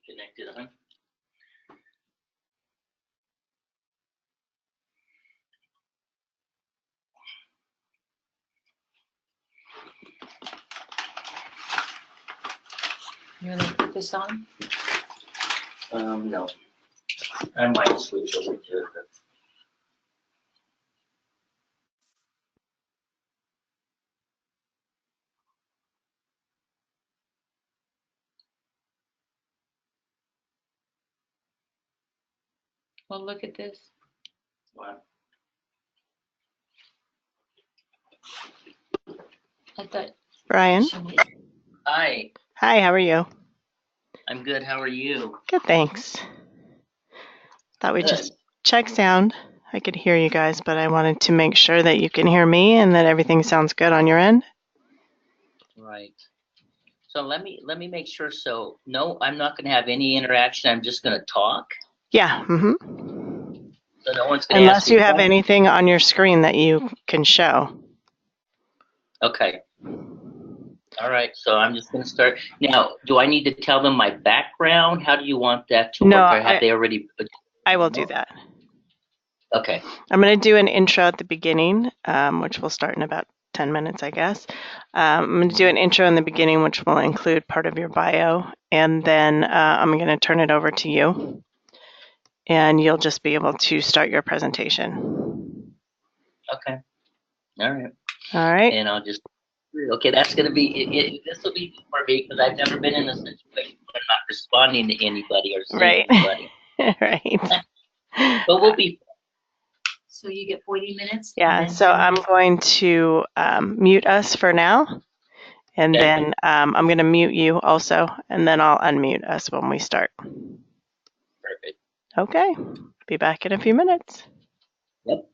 Connected, huh? You want to put this on? No. I might switch over to it. Well, look at this. What? I thought Brian. Hi, Hi, how are you? I'm good. How are you? Good, thanks. Thought we'd Good. just check sound. I could hear you guys, but I wanted to make sure that you can hear me and that everything sounds good on your end. Right. So let me make sure. So no, I'm not going to have any interaction. I'm just going to talk. Yeah. So no one's going to Unless ask me you have questions? anything on your screen that you can show. Okay. All right. So I'm just going to start now. Do I need to tell them my background? How do you want that to No, work? Or have they already? I will do that. Okay. I'm going to do an intro at the beginning, which will start in about 10 minutes, I guess. I'm going to do an intro in the beginning, which will include part of your bio, and then I'm going to turn it over to you, and you'll just be able to start your presentation. Okay. All right. All right. And I'll just. Okay, that's going to be. This will be for me because I've never been in a situation where I'm not responding to anybody or seeing Right. anybody. Right. But we'll be. So you get 40 minutes? Yeah, so I'm going to mute us for now, and Okay. then I'm going to mute you also, and then I'll unmute us when we start. Perfect. Okay, be back in a few minutes. Yep.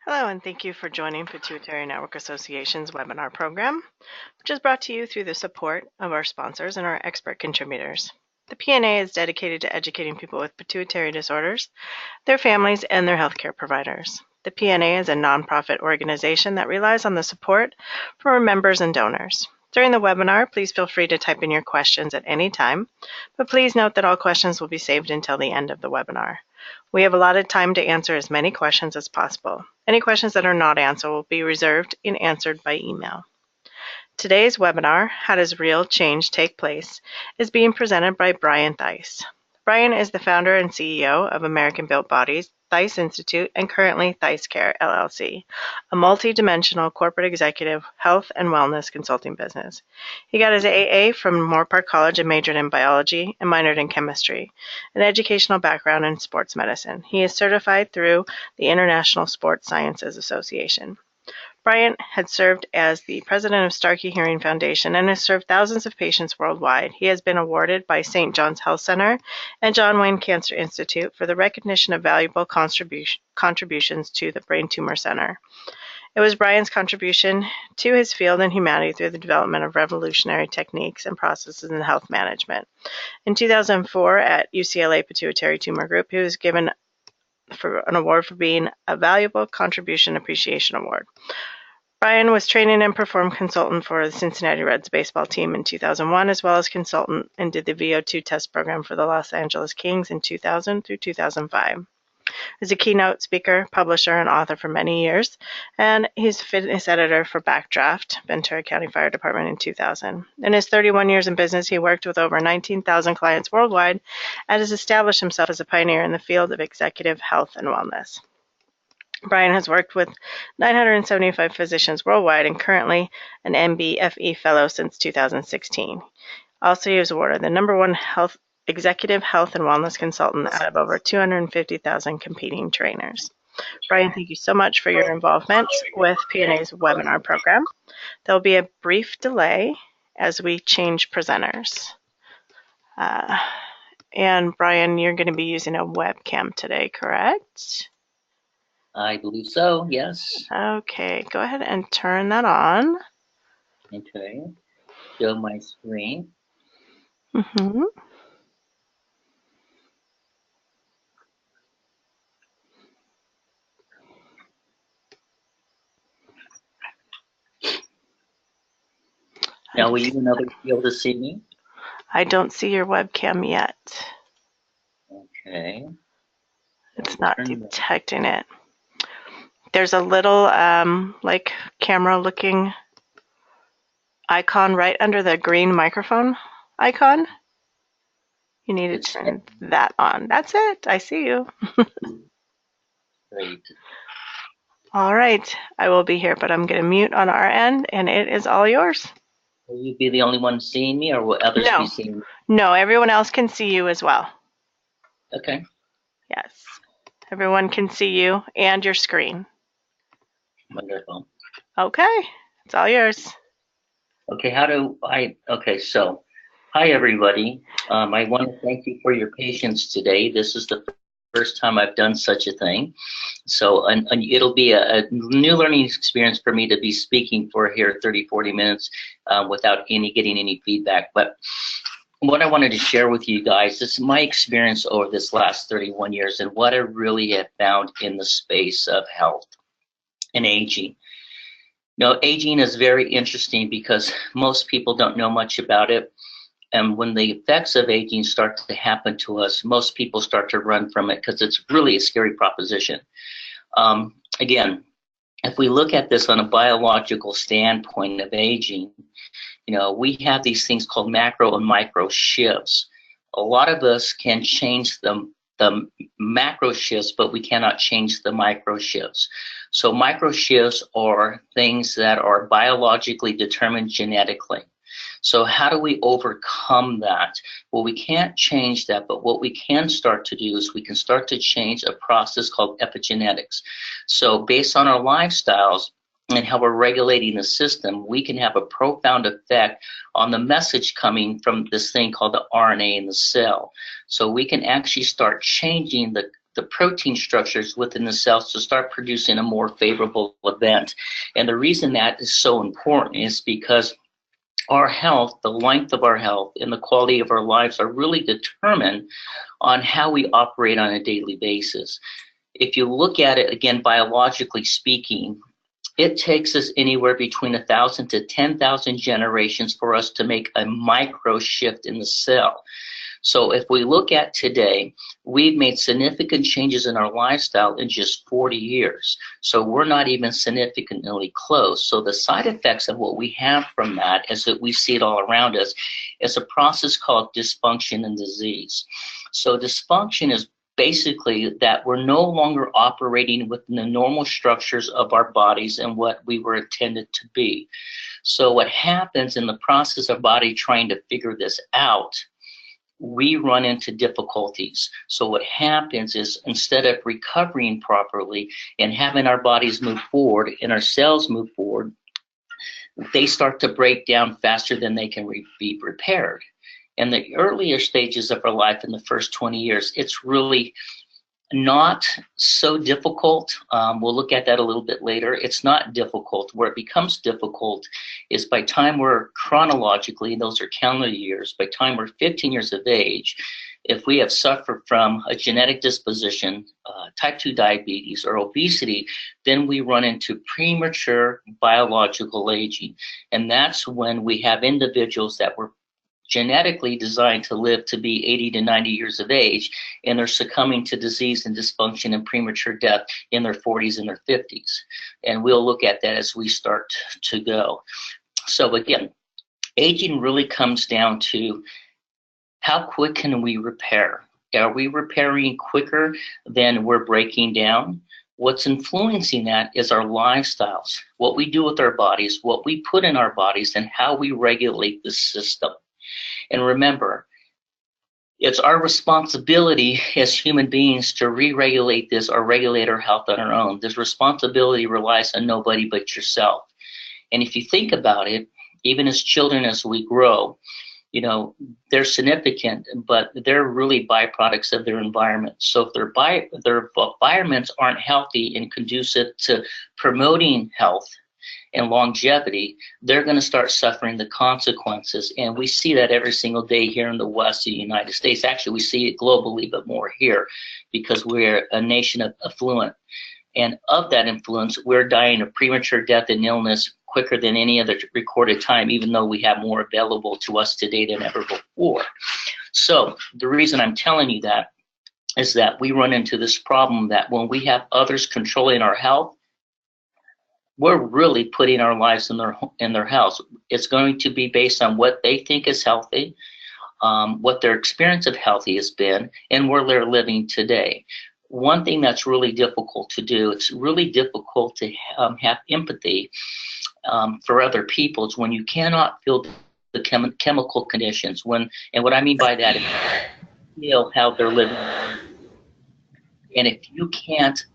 Hello, and thank you for joining Pituitary Network Association's webinar program, which is brought to you through the support of our sponsors and our expert contributors. The PNA is dedicated to educating people with pituitary disorders, their families, and their healthcare providers. The PNA is a nonprofit organization that relies on the support from our members and donors. During the webinar, please feel free to type in your questions at any time, but please note that all questions will be saved until the end of the webinar. We have allotted time to answer as many questions as possible. Any questions that are not answered will be reserved and answered by email. Today's webinar, How Does Real Change Take Place?, is being presented by Brian Theiss. Brian is the founder and CEO of American Built Bodies, Theiss Institute, and currently Theiss Care, LLC, a multi-dimensional corporate executive health and wellness consulting business. He got his AA from Moorpark College and majored in biology and minored in chemistry, an educational background in sports medicine. He is certified through the International Sports Sciences Association. Bryant had served as the president of Starkey Hearing Foundation and has served thousands of patients worldwide. He has been awarded by St. John's Health Center and John Wayne Cancer Institute for the recognition of valuable contributions to the Brain Tumor Center. It was Bryant's contribution to his field and humanity through the development of revolutionary techniques and processes in health management. In 2004, at UCLA Pituitary Tumor Group, he was given an award for being a Valuable Contribution Appreciation Award. Brian was training and performed consultant for the Cincinnati Reds baseball team in 2001, as well as consultant and did the VO2 test program for the Los Angeles Kings in 2000 through 2005. He's a keynote speaker, publisher, and author for many years, and he's fitness editor for Backdraft, Ventura County Fire Department in 2000. In his 31 years in business, he worked with over 19,000 clients worldwide and has established himself as a pioneer in the field of executive health and wellness. Brian has worked with 975 physicians worldwide and currently an MBFE fellow since 2016. Also, he was awarded the #1 executive health and wellness consultant out of over 250,000 competing trainers. Brian, thank you so much for your involvement with PNA's webinar program. There will be a brief delay as we change presenters. And Brian, you're going to be using a webcam today, correct? I believe so, yes. Okay, go ahead and turn that on. Okay, show my screen. Mm-hmm. Now, will you and others be able to see me? I don't see your webcam yet. Okay. It's not detecting it. There's a little like camera looking icon right under the green microphone icon. You need to turn that on. That's it. I see you. Great. All right. I will be here, but I'm going to mute on our end, and it is all yours. Will you be the only one seeing me, or will others be seeing me? No, everyone else can see you as well. Okay. Yes. Everyone can see you and your screen. Wonderful. Okay. It's all yours. Okay, okay, so, hi everybody. I want to thank you for your patience today. This is the first time I've done such a thing. So, and it'll be a new learning experience for me to be speaking for here 30, 40 minutes without getting any feedback. But what I wanted to share with you guys is my experience over this last 31 years and what I really have found in the space of health and aging. Now, aging is very interesting because most people don't know much about it. And when the effects of aging start to happen to us, most people start to run from it because it's really a scary proposition. Again, if we look at this on a biological standpoint of aging, we have these things called macro and micro shifts. A lot of us can change the macro shifts, but we cannot change the micro shifts. So micro shifts are things that are biologically determined genetically. So how do we overcome that? Well, we can't change that, but what we can start to do is we can start to change a process called epigenetics. So based on our lifestyles and how we're regulating the system, we can have a profound effect on the message coming from this thing called the RNA in the cell. So we can actually start changing the the protein structures within the cells to start producing a more favorable event. And the reason that is so important is because our health, the length of our health, and the quality of our lives are really determined on how we operate on a daily basis. If you look at it, again, biologically speaking, it takes us anywhere between 1,000 to 10,000 generations for us to make a micro shift in the cell. So if we look at today, we've made significant changes in our lifestyle in just 40 years. So we're not even significantly close. So the side effects of what we have from that is that we see it all around us. It's a process called dysfunction and disease. So dysfunction is basically that we're no longer operating within the normal structures of our bodies and what we were intended to be. So what happens in the process of body trying to figure this out, we run into difficulties. So what happens is instead of recovering properly and having our bodies move forward and our cells move forward, they start to break down faster than they can be repaired. In the earlier stages of our life, in the first 20 years, it's really not so difficult. We'll look at that a little bit later. It's not difficult. Where it becomes difficult is by time we're chronologically, those are calendar years, by time we're 15 years of age, if we have suffered from a genetic disposition, type 2 diabetes or obesity, then we run into premature biological aging. And that's when we have individuals that were genetically designed to live to be 80 to 90 years of age, and they're succumbing to disease and dysfunction and premature death in their 40s and their 50s. And we'll look at that as we start to go. So again, aging really comes down to how quick can we repair? Are we repairing quicker than we're breaking down? What's influencing that is our lifestyles, what we do with our bodies, what we put in our bodies, and how we regulate the system. And remember, it's our responsibility as human beings to re-regulate this or regulate our health on our own. This responsibility relies on nobody but yourself. And if you think about it, even as children, as we grow, you know, they're significant, but they're really byproducts of their environment. So if their environments aren't healthy and conducive to promoting health and longevity, they're going to start suffering the consequences. And we see that every single day here in the West of the United States. Actually, we see it globally, but more here because we're a nation of affluent. And of that influence, we're dying of premature death and illness quicker than any other recorded time, even though we have more available to us today than ever before. So the reason I'm telling you that is that we run into this problem that when we have others controlling our health, we're really putting our lives in their house. It's going to be based on what they think is healthy, what their experience of healthy has been, and where they're living today. One thing that's really difficult to do, it's really difficult to have empathy for other people, is when you cannot feel the chemical conditions. And what I mean by that is feel how they're living. And if you can't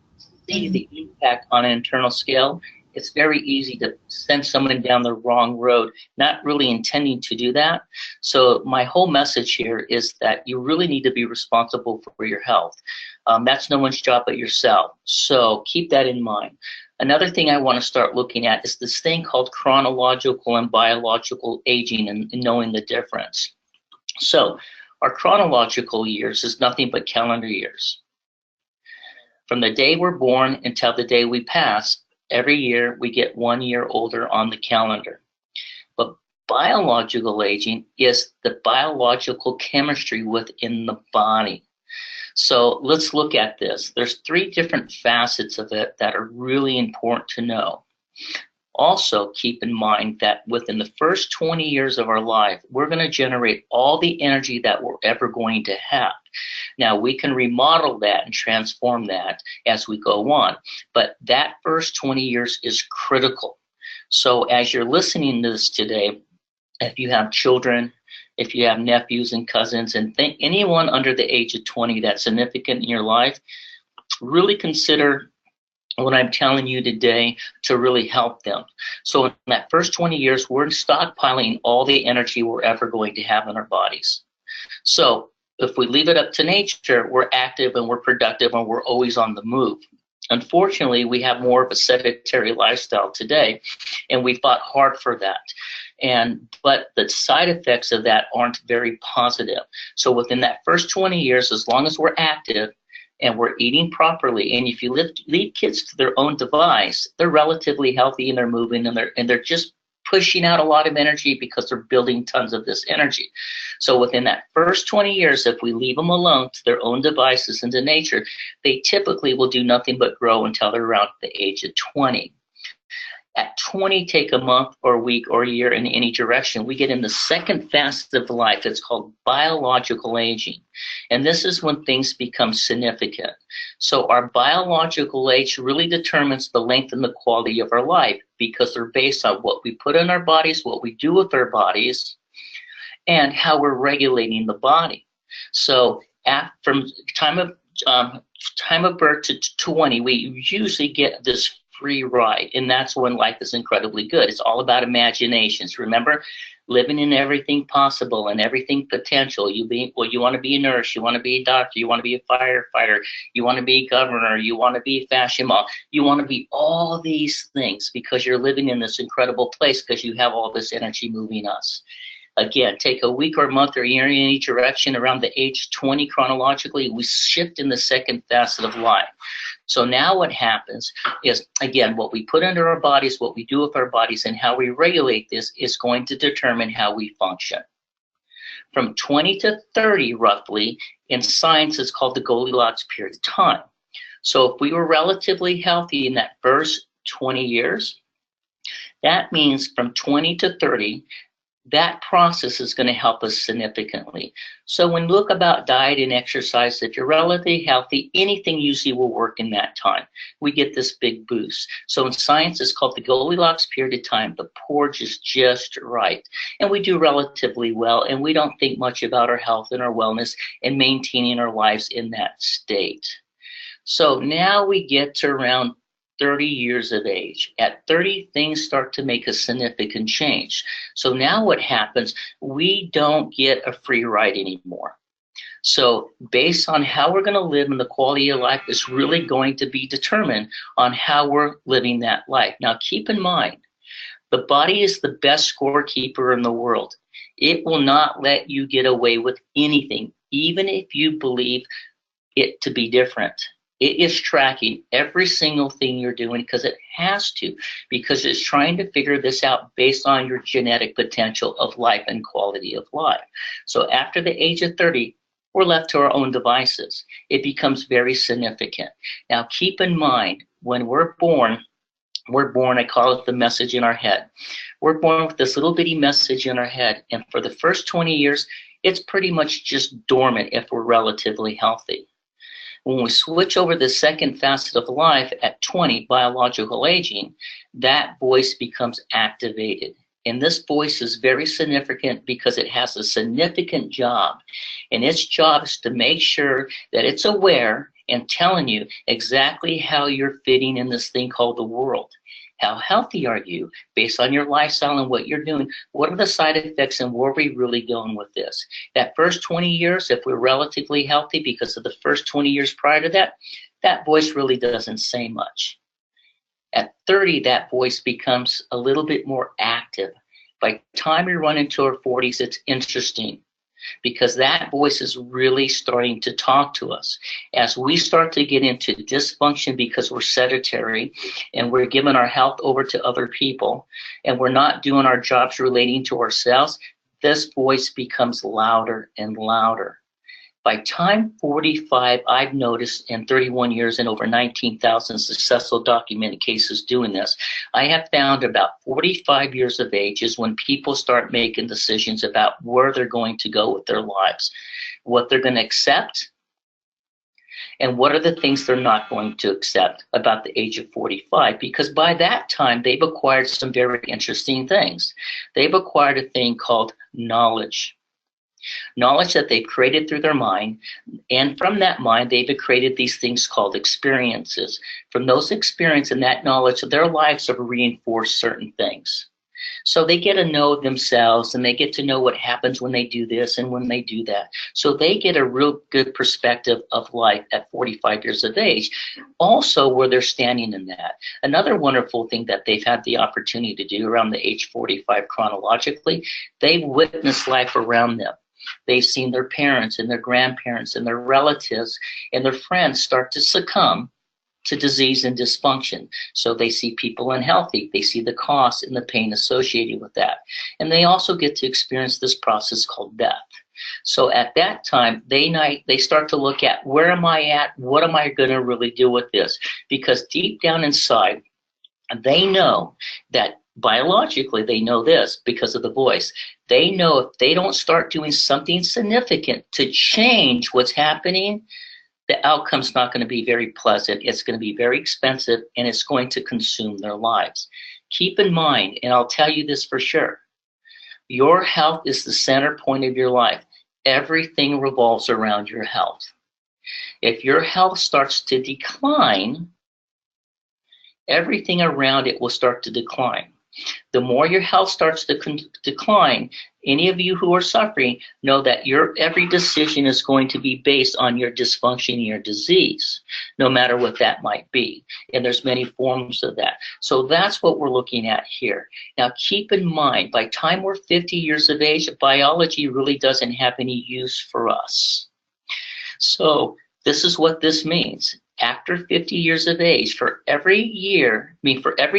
see the impact on an internal scale, it's very easy to send someone down the wrong road, not really intending to do that. So my whole message here is that you really need to be responsible for your health. That's no one's job but yourself. So keep that in mind. Another thing I want to start looking at is this thing called chronological and biological aging and knowing the difference. So our chronological years is nothing but calendar years. From the day we're born until the day we pass, every year we get 1 year older on the calendar. But biological aging is the biological chemistry within the body. So let's look at this. There's 3 different facets of it that are really important to know. Also, keep in mind that within the first 20 years of our life, we're going to generate all the energy that we're ever going to have. Now, we can remodel that and transform that as we go on, but that first 20 years is critical. So as you're listening to this today, if you have children, if you have nephews and cousins, and anyone under the age of 20 that's significant in your life, really consider what I'm telling you today to really help them. So in that first 20 years, we're stockpiling all the energy we're ever going to have in our bodies. So if we leave it up to nature, we're active and we're productive and we're always on the move. Unfortunately, we have more of a sedentary lifestyle today, and we fought hard for that. But the side effects of that aren't very positive. So within that first 20 years, as long as we're active and we're eating properly, and if you leave kids to their own device, they're relatively healthy and they're moving and they're just pushing out a lot of energy because they're building tons of this energy. So within that first 20 years, if we leave them alone to their own devices and to nature, they typically will do nothing but grow until they're around the age of 20. At 20, take a month or a week or a year in any direction, we get in the second facet of life. It's called biological aging. And this is when things become significant. So our biological age really determines the length and the quality of our life because they're based on what we put in our bodies, what we do with our bodies, and how we're regulating the body. So from time of birth to 20, we usually get this free ride, and that's when life is incredibly good. It's all about imaginations. Remember, living in everything possible and everything potential. You want to be a nurse, you want to be a doctor, you want to be a firefighter, you want to be a governor, you want to be a fashion model, you want to be all these things because you're living in this incredible place because you have all this energy moving us. Again, take a week or a month or a year in each direction around the age 20 chronologically, we shift in the second facet of life. So now what happens is, again, what we put under our bodies, what we do with our bodies, and how we regulate this is going to determine how we function. From 20 to 30, roughly, in science, it's called the Goldilocks period of time. So if we were relatively healthy in that first 20 years, that means from 20 to 30, that process is going to help us significantly. So when we look about diet and exercise, if you're relatively healthy, anything usually will work in that time. We get this big boost. So in science, it's called the Goldilocks period of time. The porridge is just right. And we do relatively well, and we don't think much about our health and our wellness and maintaining our lives in that state. So now we get to around 30 years of age. At 30, things start to make a significant change. So now what happens, we don't get a free ride anymore. So based on how we're going to live and the quality of life is really going to be determined on how we're living that life. Now keep in mind, the body is the best scorekeeper in the world. It will not let you get away with anything, even if you believe it to be different. It is tracking every single thing you're doing because it has to, because it's trying to figure this out based on your genetic potential of life and quality of life. So after the age of 30, we're left to our own devices. It becomes very significant. Now keep in mind, when we're born, I call it the message in our head. We're born with this little bitty message in our head, and for the first 20 years, it's pretty much just dormant if we're relatively healthy. When we switch over the second facet of life at 20, biological aging, that voice becomes activated. And this voice is very significant because it has a significant job. And its job is to make sure that it's aware and telling you exactly how you're fitting in this thing called the world. How healthy are you based on your lifestyle and what you're doing? What are the side effects and where are we really going with this? That first 20 years, if we're relatively healthy because of the first 20 years prior to that, that voice really doesn't say much. At 30, that voice becomes a little bit more active. By the time we run into our 40s, it's interesting, because that voice is really starting to talk to us. As we start to get into dysfunction because we're sedentary and we're giving our health over to other people and we're not doing our jobs relating to ourselves, this voice becomes louder and louder. By time 45, I've noticed in 31 years and over 19,000 successful documented cases doing this, I have found about 45 years of age is when people start making decisions about where they're going to go with their lives, what they're going to accept, and what are the things they're not going to accept about the age of 45, because by that time, they've acquired some very interesting things. They've acquired a thing called knowledge. Knowledge that they've created through their mind, and from that mind they've created these things called experiences. From those experiences and that knowledge, their lives have reinforced certain things. So they get to know themselves, and they get to know what happens when they do this and when they do that. So they get a real good perspective of life at 45 years of age, also where they're standing in that. Another wonderful thing that they've had the opportunity to do around the age 45 chronologically, they've witnessed life around them. They've seen their parents and their grandparents and their relatives and their friends start to succumb to disease and dysfunction. So they see people unhealthy. They see the cost and the pain associated with that. And they also get to experience this process called death. So at that time, they start to look at, where am I at? What am I going to really do with this? Because deep down inside, they know that biologically, they know this because of the voice. They know if they don't start doing something significant to change what's happening, the outcome's not going to be very pleasant. It's going to be very expensive, and it's going to consume their lives. Keep in mind, and I'll tell you this for sure, your health is the center point of your life. Everything revolves around your health. If your health starts to decline, everything around it will start to decline. The more your health starts to decline, any of you who are suffering know that your every decision is going to be based on your dysfunction and your disease, no matter what that might be. And there's many forms of that. So that's what we're looking at here. Now keep in mind, by the time we're 50 years of age, biology really doesn't have any use for us. So this is what this means. After 50 years of age, for every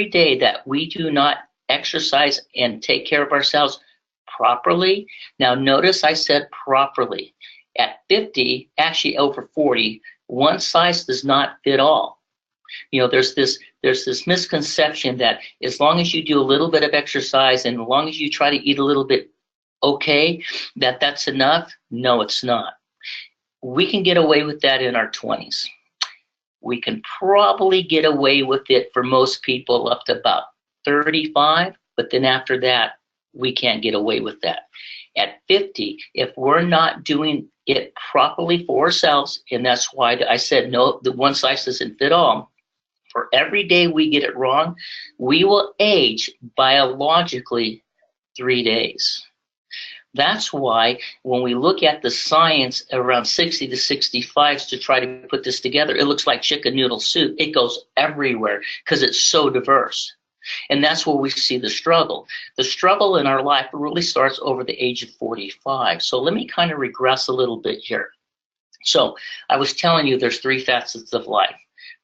day that we do not exercise and take care of ourselves properly. Now notice I said properly. At 50, actually over 40, one size does not fit all. You know, there's this misconception that as long as you do a little bit of exercise and as long as you try to eat a little bit okay, that's enough. No, it's not. We can get away with that in our 20s. We can probably get away with it for most people up to about 35, but then after that, we can't get away with that. At 50, if we're not doing it properly for ourselves, and that's why I said no, the one size doesn't fit all, for every day we get it wrong, we will age biologically 3 days. That's why when we look at the science around 60 to 65 to try to put this together, it looks like chicken noodle soup. It goes everywhere because it's so diverse. And that's where we see the struggle. The struggle in our life really starts over the age of 45. So let me kind of regress a little bit here. So I was telling you there's 3 facets of life,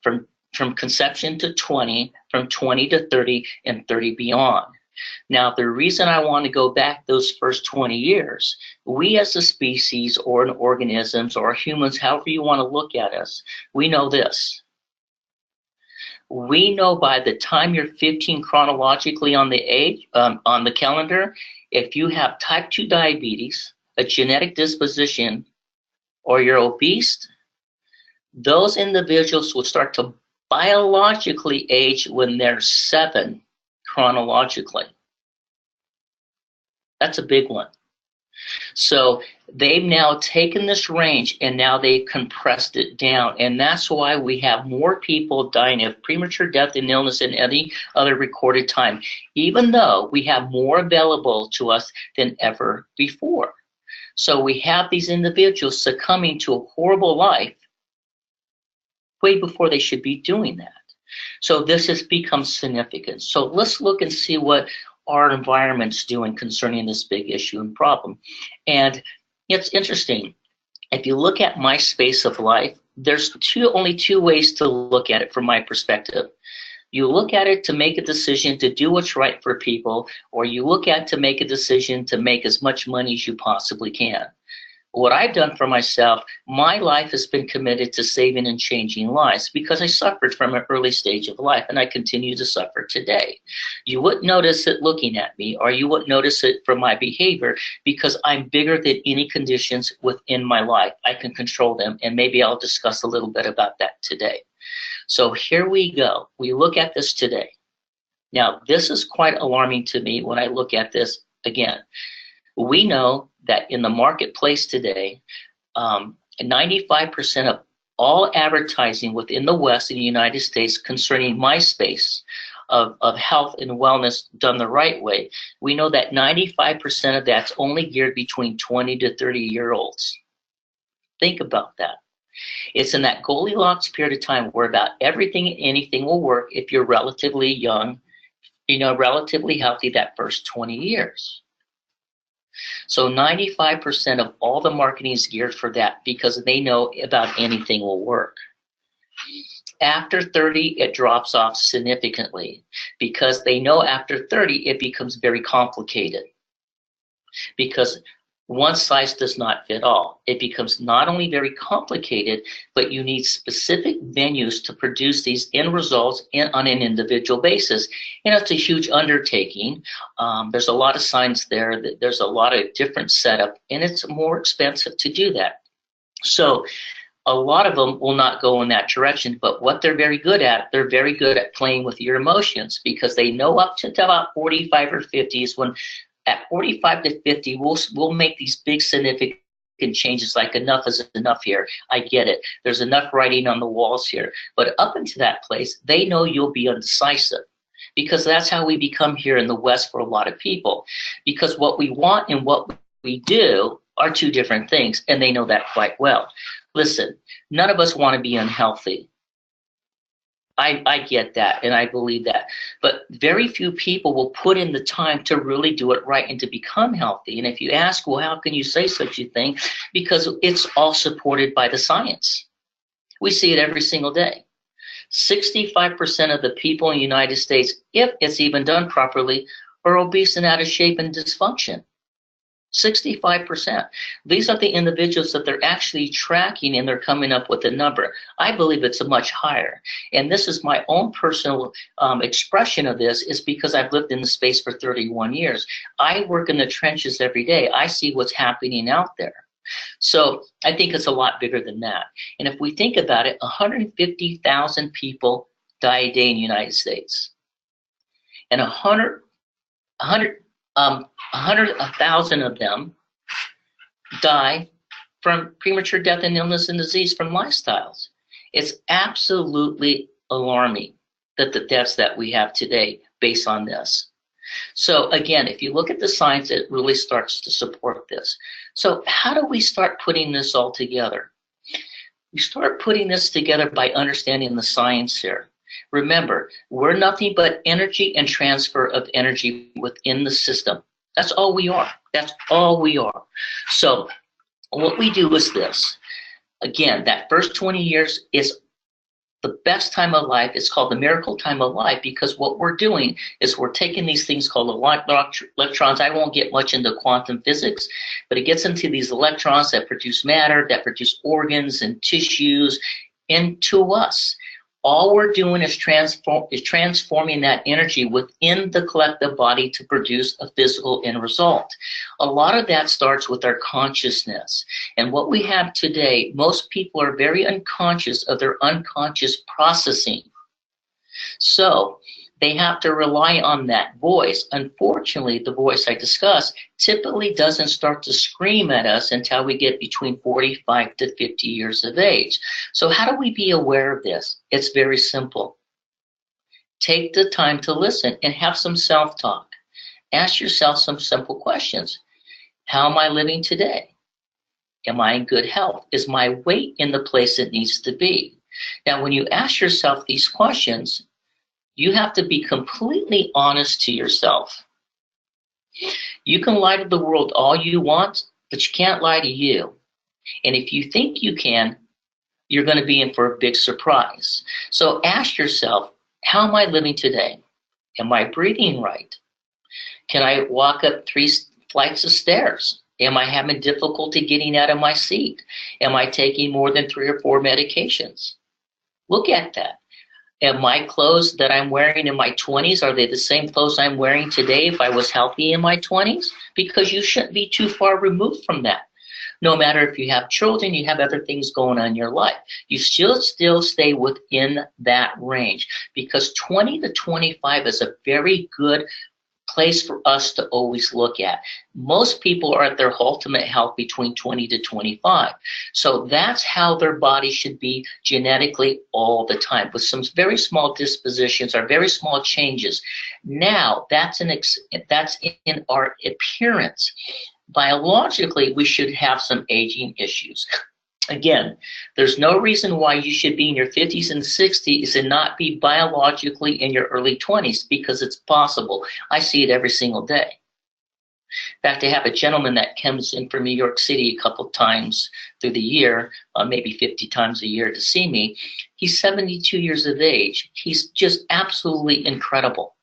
from conception to 20, from 20 to 30, and 30 beyond. Now, the reason I want to go back those first 20 years, we as a species or an organisms or humans, however you want to look at us, we know this. We know by the time you're 15 chronologically on the calendar, if you have type 2 diabetes, a genetic disposition, or you're obese, those individuals will start to biologically age when they're 7 chronologically. That's a big one. So they've now taken this range and now they've compressed it down. And that's why we have more people dying of premature death and illness than any other recorded time, even though we have more available to us than ever before. So we have these individuals succumbing to a horrible life way before they should be doing that. So this has become significant. So let's look and see what our environment's doing concerning this big issue and problem. And it's interesting. If you look at my space of life, there's only two ways to look at it from my perspective. You look at it to make a decision to do what's right for people, or you look at it to make a decision to make as much money as you possibly can. What I've done for myself, my life has been committed to saving and changing lives because I suffered from an early stage of life and I continue to suffer today. You wouldn't notice it looking at me, or you wouldn't notice it from my behavior because I'm bigger than any conditions within my life. I can control them, and maybe I'll discuss a little bit about that today. So here we go. We look at this today. Now, this is quite alarming to me when I look at this again. We know that in the marketplace today, 95% of all advertising within the West and the United States concerning my space, of health and wellness done the right way, we know that 95% of that's only geared between 20 to 30-year-olds. Think about that. It's in that Goldilocks period of time where about everything and anything will work if you're relatively young, relatively healthy that first 20 years. So 95% of all the marketing is geared for that because they know about anything will work. After 30, it drops off significantly because they know after 30, it becomes very complicated because one size does not fit all. It becomes not only very complicated, but you need specific venues to produce these end results on an individual basis. And it's a huge undertaking. There's a lot of science there. There's a lot of different setup, and it's more expensive to do that. So a lot of them will not go in that direction, but what they're very good at, they're very good at playing with your emotions because they know up to about 45 or 50 is when at 45 to 50, we'll make these big significant changes like enough is enough here. I get it. There's enough writing on the walls here. But up into that place, they know you'll be undecisive because that's how we become here in the West for a lot of people. Because what we want and what we do are two different things, and they know that quite well. Listen, none of us want to be unhealthy. I get that, and I believe that. But very few people will put in the time to really do it right and to become healthy. And if you ask, well, how can you say such a thing? Because it's all supported by the science. We see it every single day. 65% of the people in the United States, if it's even done properly, are obese and out of shape and dysfunction. 65%. These are the individuals that they're actually tracking, and they're coming up with a number. I believe it's a much higher. And this is my own personal expression of this is because I've lived in the space for 31 years. I work in the trenches every day. I see what's happening out there. So I think it's a lot bigger than that. And if we think about it, 150,000 people die a day in the United States. And 100,000 of them die from premature death and illness and disease from lifestyles. It's absolutely alarming that the deaths that we have today based on this. So again, if you look at the science, it really starts to support this. So how do we start putting this all together? We start putting this together by understanding the science here. Remember, we're nothing but energy and transfer of energy within the system. That's all we are. That's all we are. So what we do is this. Again, that first 20 years is the best time of life. It's called the miracle time of life because what we're doing is we're taking these things called electrons. I won't get much into quantum physics, but it gets into these electrons that produce matter, that produce organs and tissues into us. All we're doing is transforming that energy within the collective body to produce a physical end result. A lot of that starts with our consciousness. And what we have today, most people are very unconscious of their unconscious processing. So they have to rely on that voice. Unfortunately, the voice I discussed typically doesn't start to scream at us until we get between 45 to 50 years of age. So how do we be aware of this? It's very simple. Take the time to listen and have some self-talk. Ask yourself some simple questions. How am I living today? Am I in good health? Is my weight in the place it needs to be? Now, when you ask yourself these questions, you have to be completely honest to yourself. You can lie to the world all you want, but you can't lie to you. And if you think you can, you're going to be in for a big surprise. So ask yourself, how am I living today? Am I breathing right? Can I walk up 3 flights of stairs? Am I having difficulty getting out of my seat? Am I taking more than 3 or 4 medications? Look at that. And my clothes that I'm wearing in my 20s, are they the same clothes I'm wearing today if I was healthy in my 20s? Because you shouldn't be too far removed from that. No matter if you have children, you have other things going on in your life. You still stay within that range because 20 to 25 is a very good place for us to always look at. Most people are at their ultimate health between 20 to 25. So that's how their body should be genetically all the time, with some very small dispositions or very small changes. Now, that's in our appearance. Biologically, we should have some aging issues. Again, there's no reason why you should be in your 50s and 60s and not be biologically in your early 20s, because it's possible. I see it every single day. In fact, I have a gentleman that comes in from New York City a couple times through the year, maybe 50 times a year to see me. He's 72 years of age. He's just absolutely incredible.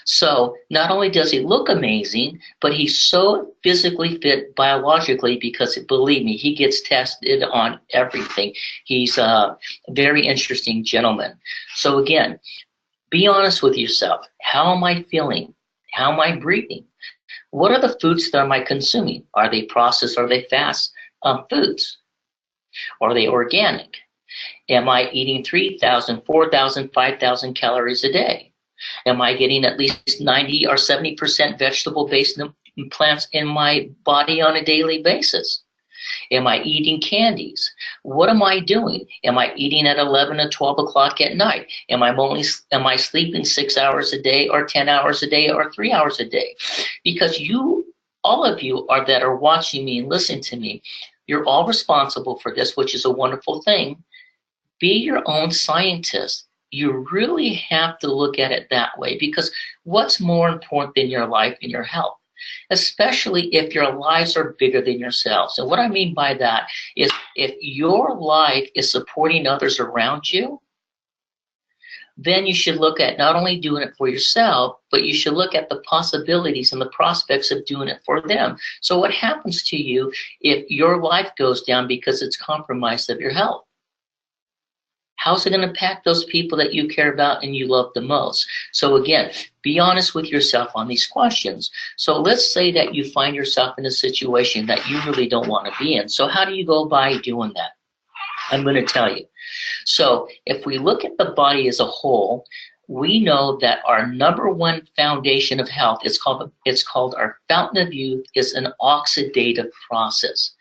So not only does he look amazing, but he's so physically fit biologically, because believe me, he gets tested on everything. He's a very interesting gentleman. So again, be honest with yourself. How am I feeling? How am I breathing? What are the foods that am I consuming? Are they processed? Are they fast foods? Are they organic? Am I eating 3,000, 4,000, 5,000 calories a day? Am I getting at least 90 or 70% vegetable-based plants in my body on a daily basis? Am I eating candies? What am I doing? Am I eating at 11 or 12 o'clock at night? Am I sleeping 6 hours a day or 10 hours a day or 3 hours a day? Because all of you that are watching me and listening to me, you're all responsible for this, which is a wonderful thing. Be your own scientist. You really have to look at it that way, because what's more important than your life and your health? Especially if your lives are bigger than yourselves. And what I mean by that is, if your life is supporting others around you, then you should look at not only doing it for yourself, but you should look at the possibilities and the prospects of doing it for them. So what happens to you if your life goes down because it's compromised of your health? How's it going to impact those people that you care about and you love the most? So again, be honest with yourself on these questions. So let's say that you find yourself in a situation that you really don't want to be in. So how do you go by doing that? I'm going to tell you. So if we look at the body as a whole, we know that our number one foundation of health is called our fountain of youth, is an oxidative process.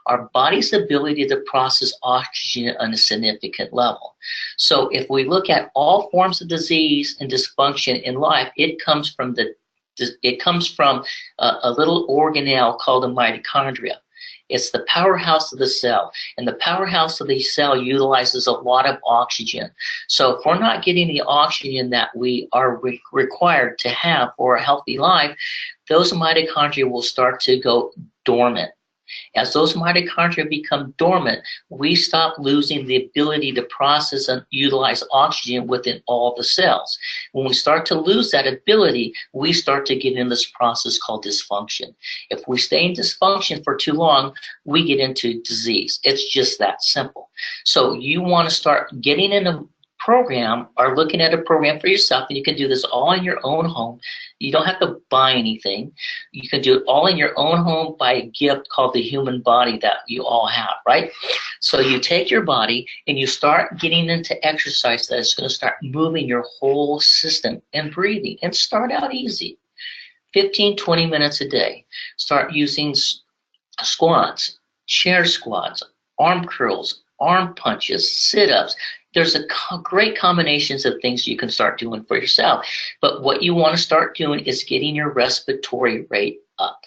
Our body's ability to process oxygen on a significant level. So if we look at all forms of disease and dysfunction in life, it comes from a little organelle called the mitochondria. It's the powerhouse of the cell, and the powerhouse of the cell utilizes a lot of oxygen. So if we're not getting the oxygen that we are required to have for a healthy life, those mitochondria will start to go dormant. As those mitochondria become dormant, we stop losing the ability to process and utilize oxygen within all the cells. When we start to lose that ability, we start to get in this process called dysfunction. If we stay in dysfunction for too long, we get into disease. It's just that simple. So you want to start getting in a program or looking at a program for yourself, and you can do this all in your own home. You don't have to buy anything. You can do it all in your own home by a gift called the human body that you all have, right? So you take your body and you start getting into exercise that is going to start moving your whole system and breathing, and start out easy. 15, 20 minutes a day. Start using squats, chair squats, arm curls, arm punches, sit-ups. There's great combinations of things you can start doing for yourself. But what you want to start doing is getting your respiratory rate up.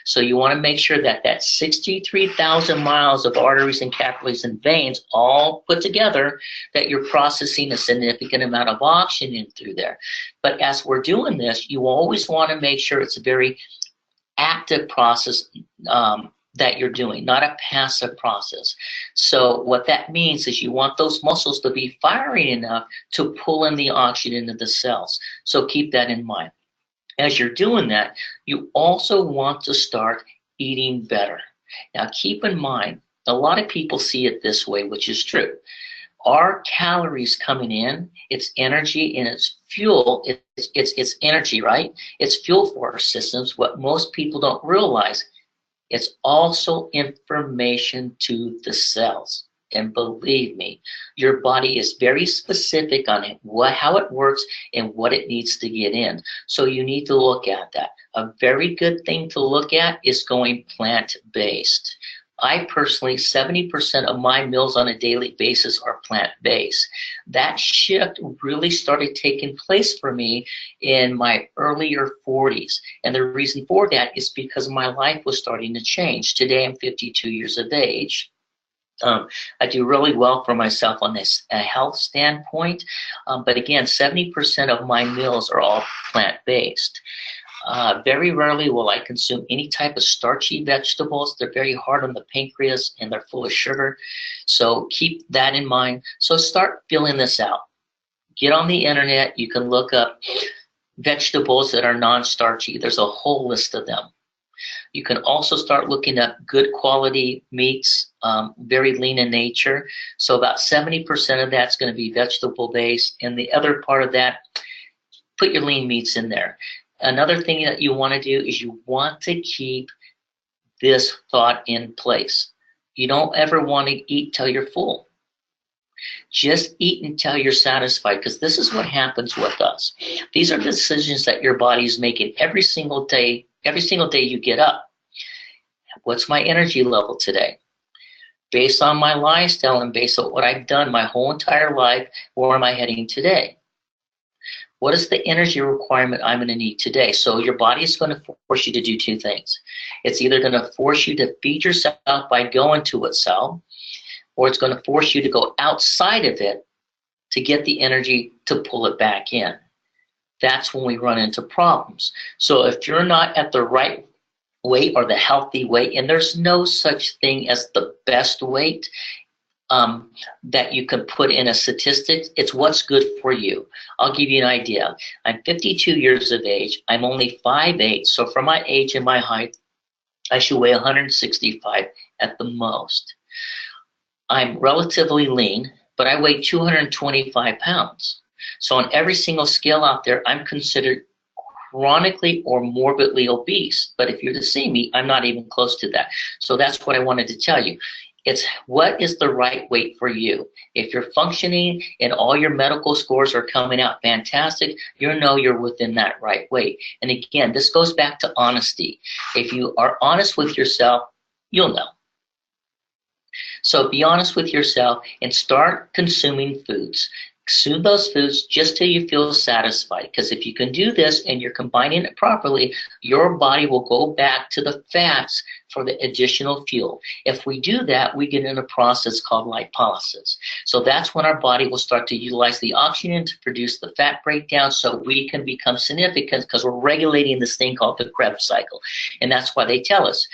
So you want to make sure that 63,000 miles of arteries and capillaries and veins all put together, that you're processing a significant amount of oxygen through there. But as we're doing this, you always want to make sure it's a very active process that you're doing, not a passive process. So what that means is you want those muscles to be firing enough to pull in the oxygen into the cells. So keep that in mind. As you're doing that, you also want to start eating better. Now keep in mind, a lot of people see it this way, which is true. Our calories coming in, it's energy and it's fuel. It's energy, right? It's fuel for our systems. What most people don't realize, it's also information to the cells. And believe me, your body is very specific on it, how it works and what it needs to get in. So you need to look at that. A very good thing to look at is going plant-based. I personally, 70% of my meals on a daily basis are plant-based. That shift really started taking place for me in my earlier 40s. And the reason for that is because my life was starting to change. Today I'm 52 years of age. I do really well for myself on this health standpoint. But again, 70% of my meals are all plant-based. Very rarely will I consume any type of starchy vegetables. They're very hard on the pancreas and they're full of sugar. So keep that in mind. So start filling this out. Get on the internet. You can look up vegetables that are non-starchy. There's a whole list of them. You can also start looking up good quality meats, very lean in nature. So about 70% of that's going to be vegetable based. And the other part of that, put your lean meats in there. Another thing that you want to do is you want to keep this thought in place. You don't ever want to eat till you're full. Just eat until you're satisfied, because this is what happens with us. These are decisions that your body is making every single day you get up. What's my energy level today? Based on my lifestyle and based on what I've done my whole entire life, where am I heading today? What is the energy requirement I'm going to need today? So your body is going to force you to do two things. It's either going to force you to feed yourself by going to itself, or it's going to force you to go outside of it to get the energy to pull it back in. That's when we run into problems. So if you're not at the right weight or the healthy weight, and there's no such thing as the best weight, that you can put in a statistic, it's what's good for you. I'll give you an idea. I'm 52 years of age. I'm only 5'8", so for my age and my height, I should weigh 165 at the most. I'm relatively lean, but I weigh 225 pounds. So on every single scale out there, I'm considered chronically or morbidly obese. But if you're to see me, I'm not even close to that. So that's what I wanted to tell you. It's what is the right weight for you. If you're functioning and all your medical scores are coming out fantastic, you know you're within that right weight. And again, this goes back to honesty. If you are honest with yourself, you'll know. So be honest with yourself and start consuming foods. Consume those foods just till you feel satisfied, because if you can do this and you're combining it properly, your body will go back to the fats for the additional fuel. If we do that, we get in a process called lipolysis. So that's when our body will start to utilize the oxygen to produce the fat breakdown, so we can become significant, because we're regulating this thing called the Krebs cycle. And that's why they tell us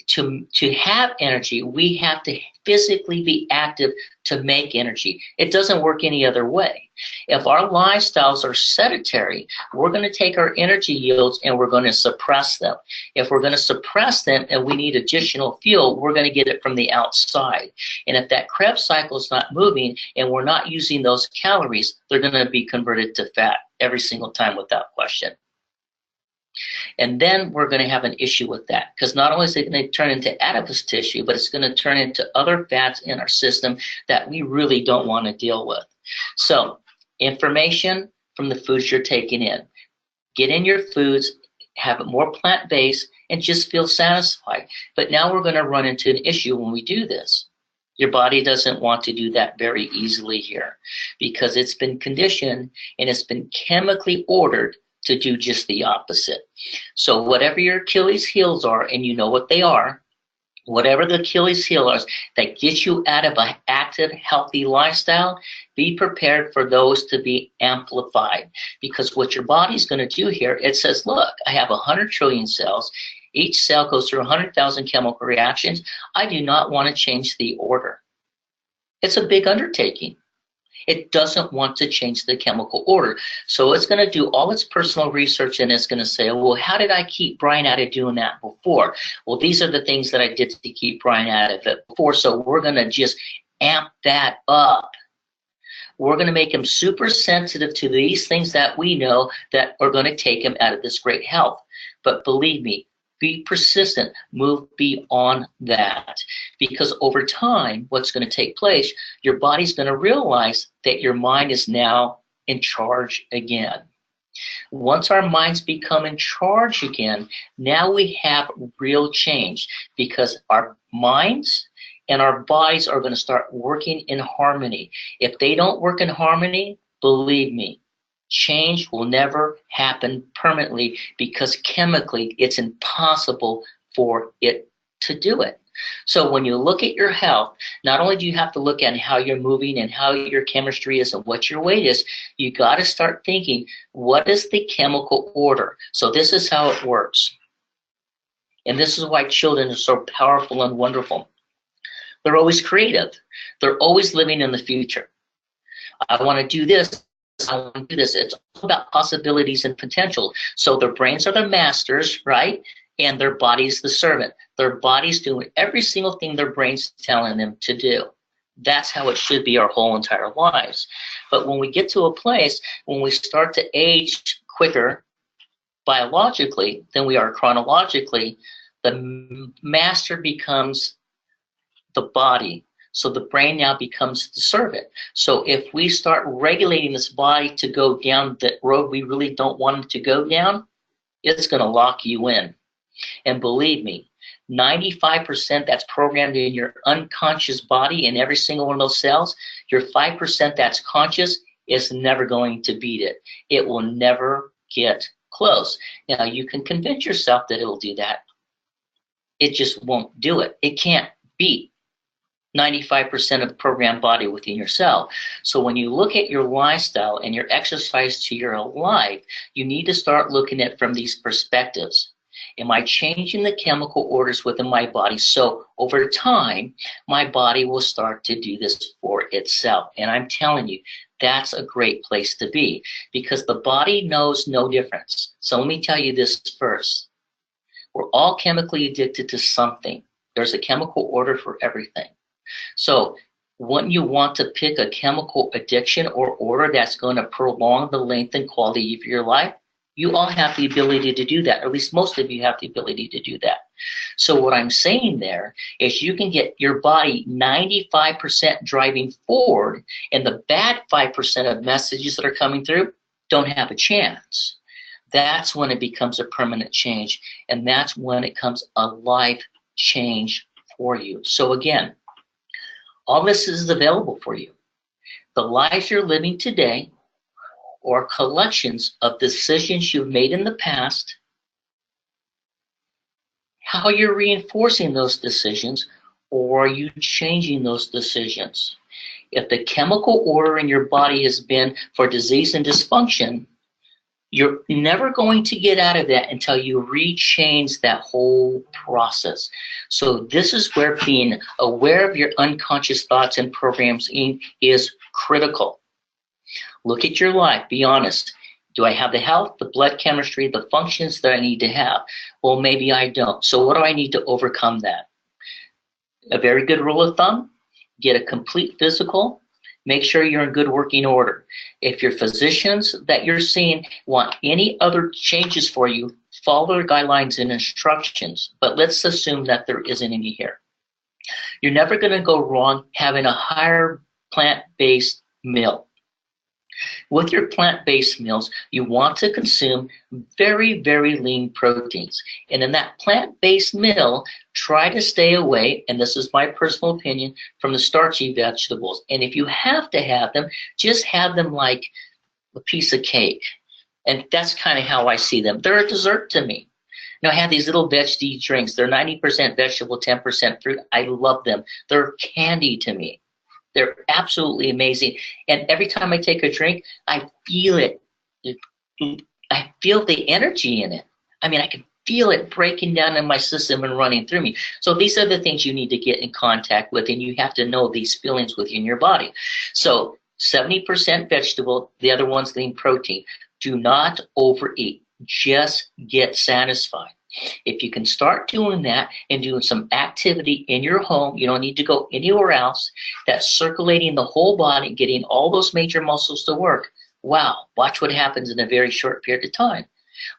to have energy, we have to physically be active to make energy. It doesn't work any other way. If our lifestyles are sedentary, we're going to take our energy yields and we're going to suppress them. If we're going to suppress them and we need additional fuel, we're going to get it from the outside. And if that Krebs cycle is not moving and we're not using those calories, they're going to be converted to fat every single time without question. And then we're going to have an issue with that, because not only is it going to turn into adipose tissue, but it's going to turn into other fats in our system that we really don't want to deal with. So information from the foods you're taking in. Get in your foods, have it more plant-based, and just feel satisfied. But now we're going to run into an issue when we do this. Your body doesn't want to do that very easily here, because it's been conditioned and it's been chemically ordered to do just the opposite. So whatever your Achilles heels are, and you know what they are, whatever the Achilles heel is that gets you out of an active, healthy lifestyle, be prepared for those to be amplified. Because what your body's going to do here, it says, look, I have 100 trillion cells. Each cell goes through 100,000 chemical reactions. I do not want to change the order. It's a big undertaking. It doesn't want to change the chemical order. So it's going to do all its personal research, and it's going to say, well, how did I keep Brian out of doing that before? Well, these are the things that I did to keep Brian out of it before. So we're going to just amp that up. We're going to make him super sensitive to these things that we know that are going to take him out of this great health. But believe me, Be persistent. Move beyond that. Because over time, what's going to take place, your body's going to realize that your mind is now in charge again. Once our minds become in charge again, now we have real change because our minds and our bodies are going to start working in harmony. If they don't work in harmony, believe me, change will never happen permanently because chemically it's impossible for it to do it. So when you look at your health, not only do you have to look at how you're moving and how your chemistry is and what your weight is, you got to start thinking, what is the chemical order? So this is how it works. And this is why children are so powerful and wonderful. They're always creative. They're always living in the future. I want to do this. I want to do this. It's all about possibilities and potential. So their brains are the masters, right? And their body's the servant. Their body's doing every single thing their brain's telling them to do. That's how it should be our whole entire lives. But when we get to a place when we start to age quicker biologically than we are chronologically, the master becomes the body. So the brain now becomes the servant. So if we start regulating this body to go down the road we really don't want it to go down, it's going to lock you in. And believe me, 95% that's programmed in your unconscious body in every single one of those cells, your 5% that's conscious is never going to beat it. It will never get close. Now, you can convince yourself that it'll do that. It just won't do it. It can't beat 95% of the programmed body within your cell. So when you look at your lifestyle and your exercise to your life, you need to start looking at it from these perspectives. Am I changing the chemical orders within my body? So over time, my body will start to do this for itself. And I'm telling you, that's a great place to be because the body knows no difference. So let me tell you this first. We're all chemically addicted to something. There's a chemical order for everything. So wouldn't you want to pick a chemical addiction or order that's going to prolong the length and quality of your life? You all have the ability to do that, or at least most of you have the ability to do that. So what I'm saying there is you can get your body 95% driving forward, and the bad 5% of messages that are coming through don't have a chance. That's when it becomes a permanent change, and that's when it comes a life change for you. So again, all this is available for you. The life you're living today or collections of decisions you've made in the past, how you're reinforcing those decisions, or are you changing those decisions? If the chemical order in your body has been for disease and dysfunction, you're never going to get out of that until you rechange that whole process. So this is where being aware of your unconscious thoughts and programs is critical. Look at your life, be honest. Do I have the health, the blood chemistry, the functions that I need to have? Well, maybe I don't. So what do I need to overcome that? A very good rule of thumb, get a complete physical. Make sure you're in good working order. If your physicians that you're seeing want any other changes for you, follow their guidelines and instructions. But let's assume that there isn't any here. You're never going to go wrong having a higher plant-based meal. With your plant-based meals, you want to consume very, very lean proteins. And in that plant-based meal, try to stay away, and this is my personal opinion, from the starchy vegetables. And if you have to have them, just have them like a piece of cake. And that's kind of how I see them. They're a dessert to me. Now, I have these little veggie drinks. They're 90% vegetable, 10% fruit. I love them. They're candy to me. They're absolutely amazing. And every time I take a drink, I feel it. I feel the energy in it. I mean, I can feel it breaking down in my system and running through me. So these are the things you need to get in contact with, and you have to know these feelings within your body. So 70% vegetable, the other one's lean protein. Do not overeat. Just get satisfied. If you can start doing that and doing some activity in your home, you don't need to go anywhere else, that's circulating the whole body, getting all those major muscles to work. Wow, watch what happens in a very short period of time.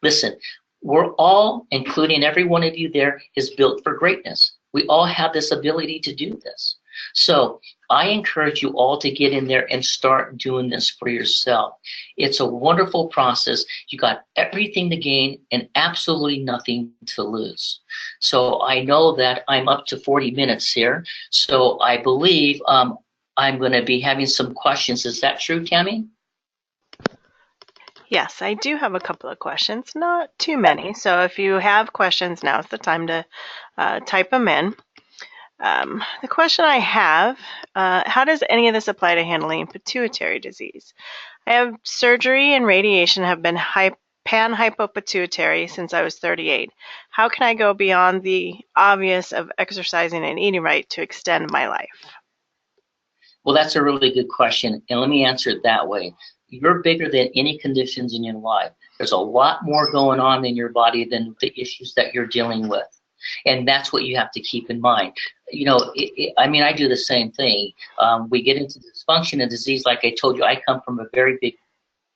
Listen, we're all, including every one of you there, is built for greatness. We all have this ability to do this. So I encourage you all to get in there and start doing this for yourself. It's a wonderful process. You got everything to gain and absolutely nothing to lose. So I know that I'm up to 40 minutes here. So I believe I'm going to be having some questions. Is that true, Tammy? Yes, I do have a couple of questions, not too many. So if you have questions, now's the time to type them in. The question I have, how does any of this apply to handling pituitary disease? I have surgery and radiation have been pan-hypopituitary since I was 38. How can I go beyond the obvious of exercising and eating right to extend my life? Well, that's a really good question, and let me answer it that way. You're bigger than any conditions in your life. There's a lot more going on in your body than the issues that you're dealing with. And that's what you have to keep in mind. You know, I mean, I do the same thing. We get into dysfunction and disease. Like I told you, I come from a very big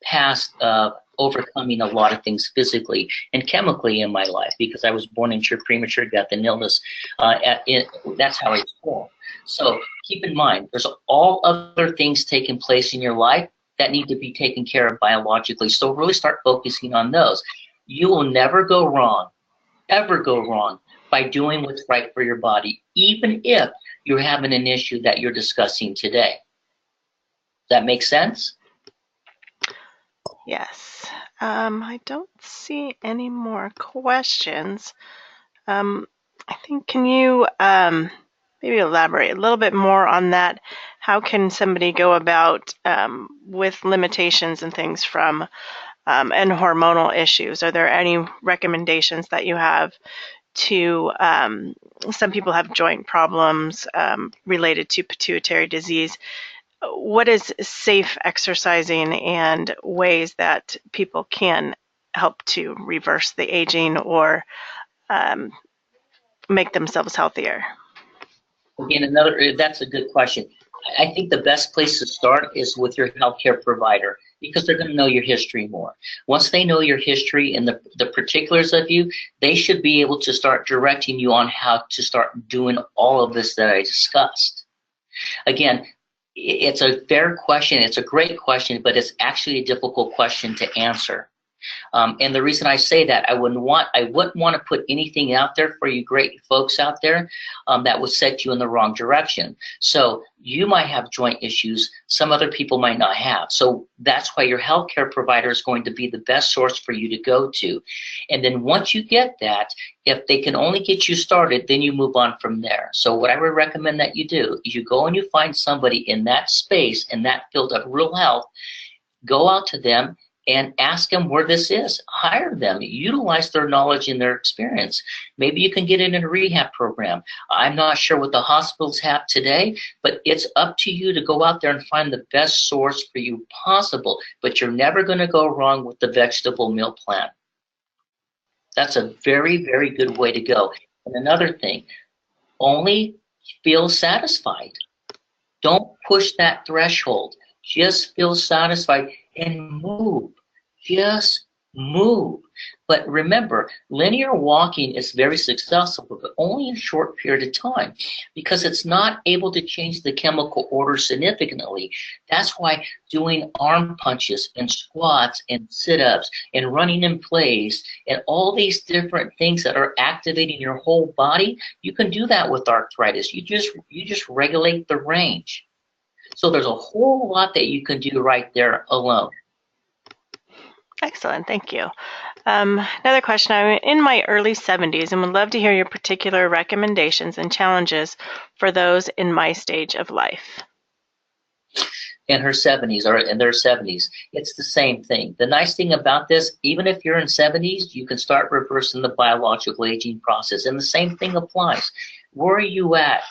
past of overcoming a lot of things physically and chemically in my life because I was born into premature death and illness. That's how I was born. So keep in mind, there's all other things taking place in your life that need to be taken care of biologically. So really start focusing on those. You will never go wrong, ever go wrong, by doing what's right for your body, even if you're having an issue that you're discussing today. That make sense? Yes. I don't see any more questions. I think, can you maybe elaborate a little bit more on that? How can somebody go about with limitations and things from and hormonal issues? Are there any recommendations that you have to, some people have joint problems related to pituitary disease. What is safe exercising and ways that people can help to reverse the aging or make themselves healthier? Again, that's a good question. I think the best place to start is with your healthcare provider because they're going to know your history more. Once they know your history and the particulars of you, they should be able to start directing you on how to start doing all of this that I discussed. Again, it's a fair question. It's a great question, but it's actually a difficult question to answer. And the reason I say that, I wouldn't want to put anything out there for you great folks out there that would set you in the wrong direction. So you might have joint issues, some other people might not have. So that's why your healthcare provider is going to be the best source for you to go to. And then once you get that, if they can only get you started, then you move on from there. So what I would recommend that you do is you go and you find somebody in that space, in that field of real health, go out to them and ask them where this is. Hire them, utilize their knowledge and their experience. Maybe you can get in a rehab program. I'm not sure what the hospitals have today, but it's up to you to go out there and find the best source for you possible, but you're never gonna go wrong with the vegetable meal plan. That's a very, very good way to go. And another thing, only feel satisfied. Don't push that threshold. Just feel satisfied and move. Just move. But remember, linear walking is very successful, but only in a short period of time because it's not able to change the chemical order significantly. That's why doing arm punches and squats and sit-ups and running in place and all these different things that are activating your whole body, you can do that with arthritis. You just regulate the range. So there's a whole lot that you can do right there alone. Excellent, thank you. Another question, I'm in my early 70s and would love to hear your particular recommendations and challenges for those in my stage of life. In her 70s or in their 70s, it's the same thing. The nice thing about this, even if you're in 70s, you can start reversing the biological aging process, and the same thing applies. Where are you at?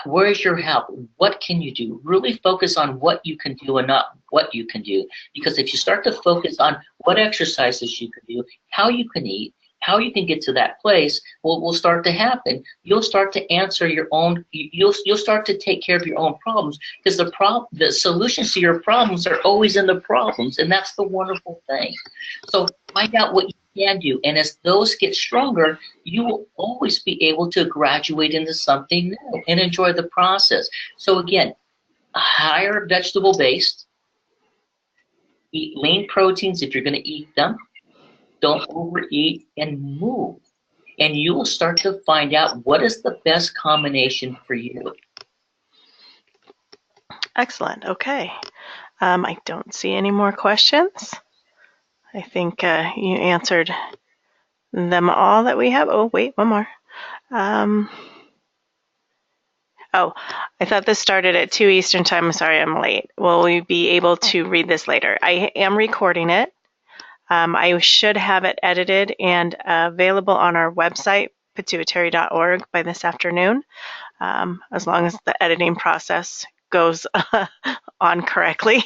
Where is your health? What can you do? Really focus on what you can do and not what you can do. Because if you start to focus on what exercises you can do, how you can eat, how you can get to that place, what will start to happen? You'll start to answer your own, you'll start to take care of your own problems because the solutions to your problems are always in the problems, and that's the wonderful thing. So find out what you can do. And as those get stronger, you will always be able to graduate into something new and enjoy the process. So again, higher vegetable based, eat lean proteins if you're going to eat them, don't overeat, and move. And you will start to find out what is the best combination for you. Excellent. Okay. I don't see any more questions. I think you answered them all that we have. Oh, wait, one more. Oh, I thought this started at 2 Eastern time. I'm sorry I'm late. Will we be able to read this later? I am recording it. I should have it edited and available on our website, pituitary.org, by this afternoon, as long as the editing process goes on correctly.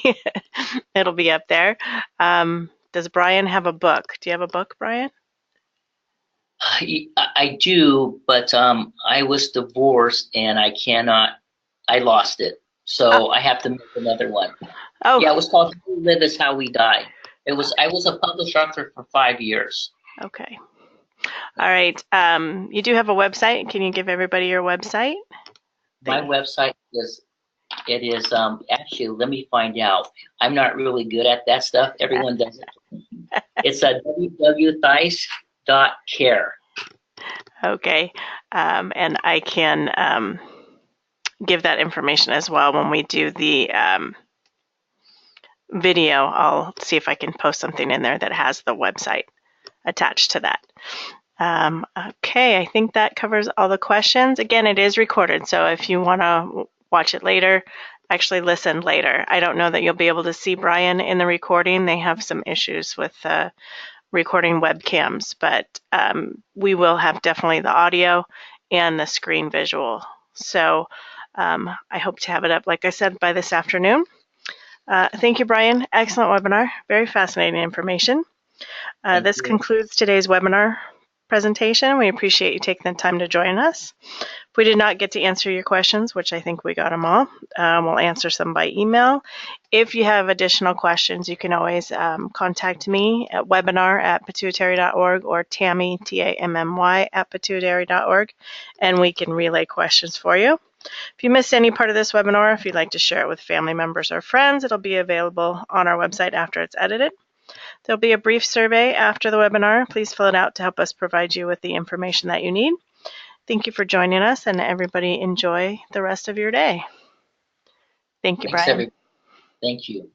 It'll be up there. Does Brian have a book? Do you have a book, Brian? I do, but I was divorced and I lost it. So I have to make another one. Oh. Yeah, it was called How We Live is How We Die. I was a published author for 5 years. Okay. All right. You do have a website. Can you give everybody your website? My website is actually, let me find out. I'm not really good at that stuff. Everyone does it. It's www.theiss.care. Okay. And I can give that information as well when we do the video. I'll see if I can post something in there that has the website attached to that. Okay, I think that covers all the questions. Again, it is recorded, so if you want to watch it later, actually listen later. I don't know that you'll be able to see Brian in the recording. They have some issues with recording webcams, but we will have definitely the audio and the screen visual. So I hope to have it up, like I said, by this afternoon. Thank you, Brian. Excellent webinar. Very fascinating information. This concludes today's webinar presentation. We appreciate you taking the time to join us. If we did not get to answer your questions, which I think we got them all, we'll answer some by email. If you have additional questions, you can always contact me at webinar@pituitary.org or Tammy, Tammy, @pituitary.org, and we can relay questions for you. If you missed any part of this webinar, if you'd like to share it with family members or friends, it'll be available on our website after it's edited. There'll be a brief survey after the webinar. Please fill it out to help us provide you with the information that you need. Thank you for joining us, and everybody enjoy the rest of your day. Thank you, Brian. Thank you.